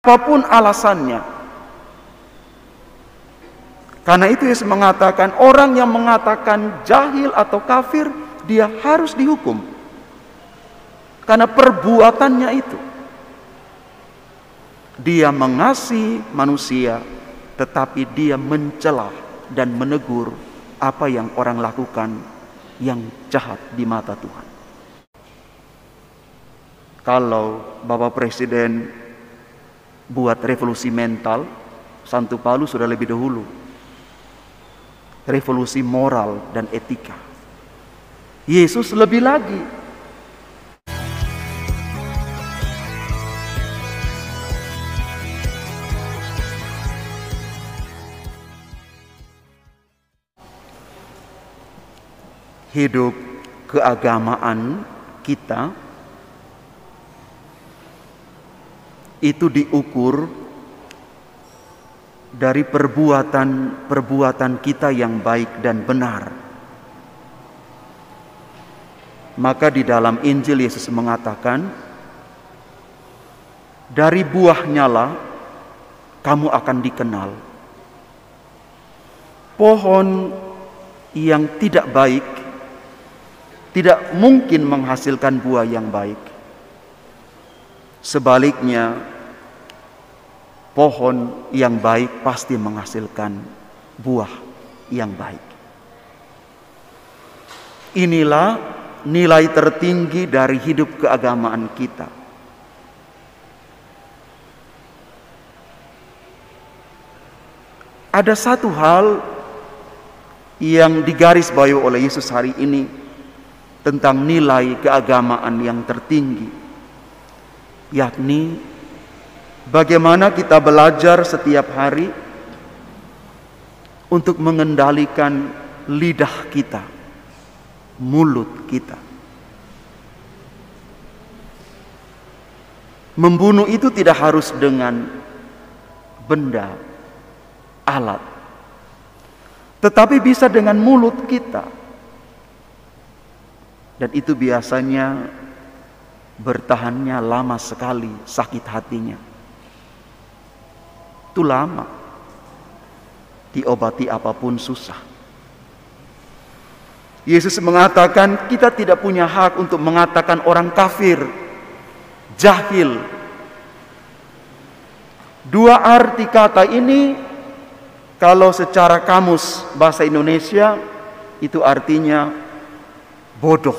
apapun alasannya. Karena itu Yesus mengatakan, orang yang mengatakan jahil atau kafir, dia harus dihukum. Karena perbuatannya itu. Dia mengasihi manusia, tetapi dia mencela dan menegur apa yang orang lakukan yang jahat di mata Tuhan. Kalau Bapak Presiden buat revolusi mental, Santo Paulus sudah lebih dahulu. Revolusi moral dan etika. Yesus lebih lagi. Hidup keagamaan kita itu diukur dari perbuatan kita yang baik dan benar. Maka di dalam Injil Yesus mengatakan, dari buahnya lah kamu akan dikenal. Pohon yang tidak baik tidak mungkin menghasilkan buah yang baik. Sebaliknya, pohon yang baik pasti menghasilkan buah yang baik. Inilah nilai tertinggi dari hidup keagamaan kita. Ada satu hal yang digarisbawahi oleh Yesus hari ini tentang nilai keagamaan yang tertinggi, yakni bagaimana kita belajar setiap hari untuk mengendalikan lidah kita, mulut kita. Membunuh itu tidak harus dengan benda, alat, tetapi bisa dengan mulut kita. Dan itu biasanya bertahannya lama sekali sakit hatinya. Itu lama. Diobati apapun susah. Yesus mengatakan kita tidak punya hak untuk mengatakan orang kafir, jahil. Dua arti kata ini kalau secara kamus bahasa Indonesia itu artinya bodoh,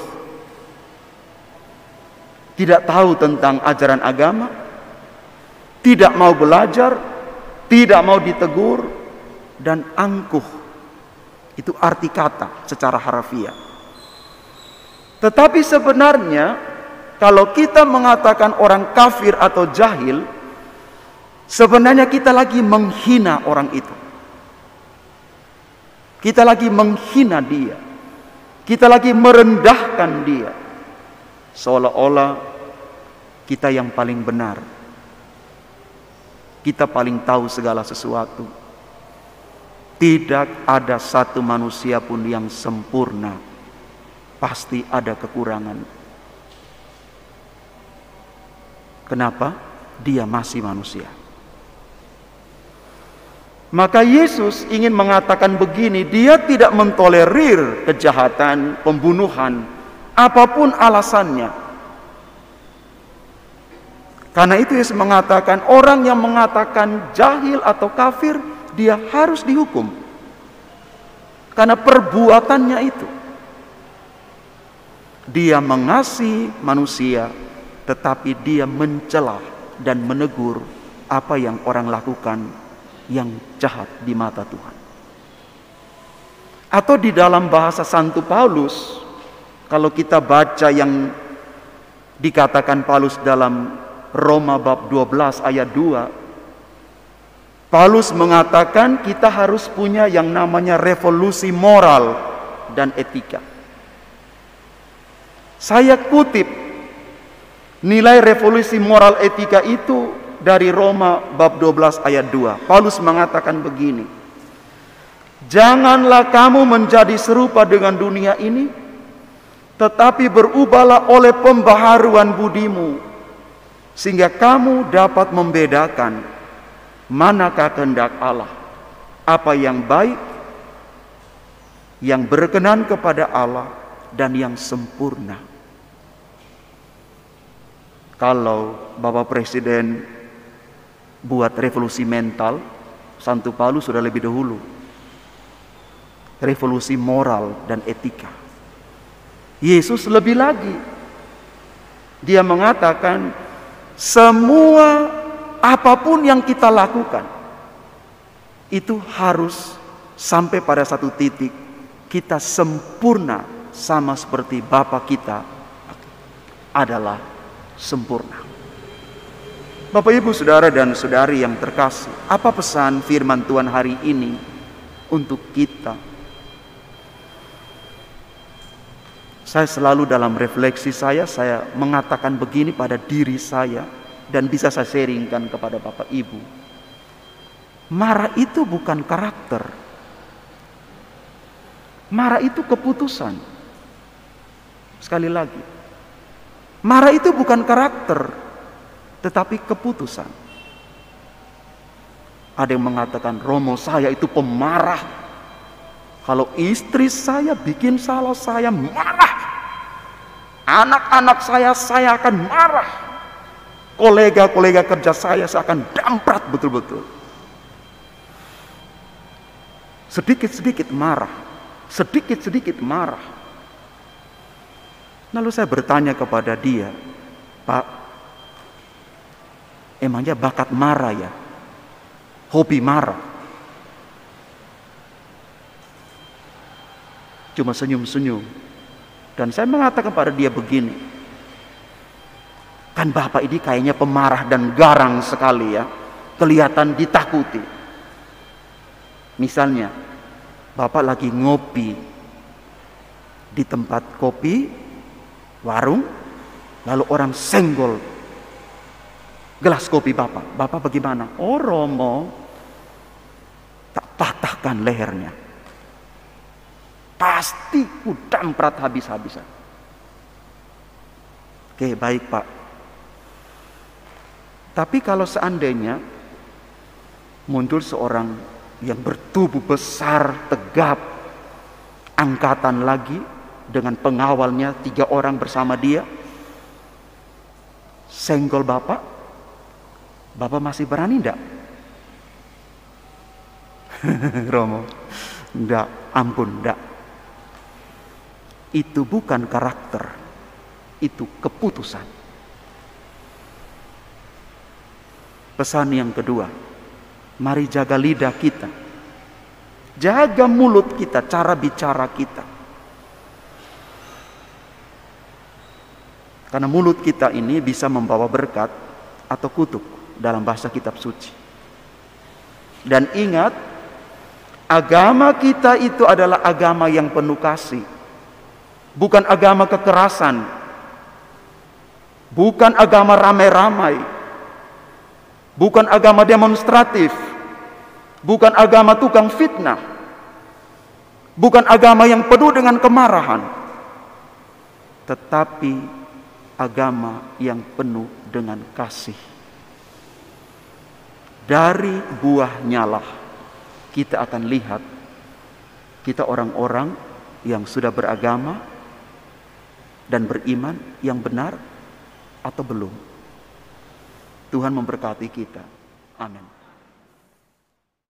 tidak tahu tentang ajaran agama, tidak mau belajar, tidak mau ditegur, dan angkuh. Itu arti kata secara harfiah. Tetapi sebenarnya kalau kita mengatakan orang kafir atau jahil, sebenarnya kita lagi menghina orang itu. Kita lagi menghina dia. Kita lagi merendahkan dia. Seolah-olah kita yang paling benar. Kita paling tahu segala sesuatu. Tidak ada satu manusia pun yang sempurna. Pasti ada kekurangan. Kenapa? Dia masih manusia. Maka Yesus ingin mengatakan begini, dia tidak mentolerir kejahatan, pembunuhan, apapun alasannya. Karena itu Yesus mengatakan, orang yang mengatakan jahil atau kafir, dia harus dihukum. Karena perbuatannya itu. Dia mengasihi manusia, tetapi dia mencela dan menegur apa yang orang lakukan yang jahat di mata Tuhan. Atau di dalam bahasa Santo Paulus, kalau kita baca yang dikatakan Paulus dalam Roma bab 12 ayat 2, Paulus mengatakan kita harus punya yang namanya revolusi moral dan etika. Saya kutip nilai revolusi moral etika itu dari Roma bab 12 ayat 2. Paulus mengatakan begini, janganlah kamu menjadi serupa dengan dunia ini, tetapi berubahlah oleh pembaharuan budimu, sehingga kamu dapat membedakan manakah kehendak Allah, apa yang baik, yang berkenan kepada Allah, dan yang sempurna. Kalau Bapak Presiden buat revolusi mental, Santo Paulus sudah lebih dahulu. Revolusi moral dan etika. Yesus lebih lagi. Dia mengatakan, semua apapun yang kita lakukan, itu harus sampai pada satu titik kita sempurna, sama seperti Bapa kita adalah sempurna. Bapak, Ibu, Saudara dan Saudari yang terkasih, apa pesan firman Tuhan hari ini untuk kita? Saya selalu dalam refleksi saya mengatakan begini pada diri saya, dan bisa saya sharingkan kepada Bapak Ibu. Marah itu bukan karakter. Marah itu keputusan. Sekali lagi, marah itu bukan karakter, tetapi keputusan. Ada yang mengatakan, Romo, saya itu pemarah. Kalau istri saya bikin salah, saya marah. Anak-anak saya akan marah. Kolega-kolega kerja saya akan damprat betul-betul. Sedikit-sedikit marah. Sedikit-sedikit marah. Lalu saya bertanya kepada dia, Pak, emangnya bakat marah ya? Hobi marah? Cuma senyum-senyum. Dan saya mengatakan kepada dia begini, kan Bapak ini kayaknya pemarah dan garang sekali ya, kelihatan ditakuti. Misalnya, Bapak lagi ngopi di tempat kopi, warung, lalu orang senggol gelas kopi Bapak. Bapak bagaimana? Oh, Romo, tak patahkan lehernya. Pasti ku damprat habis-habisan. Oke, baik Pak. Tapi kalau seandainya muncul seorang yang bertubuh besar, tegap, angkatan lagi, dengan pengawalnya 3 orang bersama dia, senggol Bapak, Bapak masih berani enggak? Romo, enggak, ampun, enggak. Itu bukan karakter, itu keputusan. Pesan yang kedua, mari jaga lidah kita, jaga mulut kita, cara bicara kita. Karena mulut kita ini bisa membawa berkat atau kutuk dalam bahasa kitab suci. Dan ingat, agama kita itu adalah agama yang penuh kasih. Bukan agama kekerasan, bukan agama ramai-ramai, bukan agama demonstratif, bukan agama tukang fitnah, bukan agama yang penuh dengan kemarahan, tetapi agama yang penuh dengan kasih. Dari buahnya lah kita akan lihat kita orang-orang yang sudah beragama dan beriman yang benar atau belum. Tuhan memberkati kita. Amin.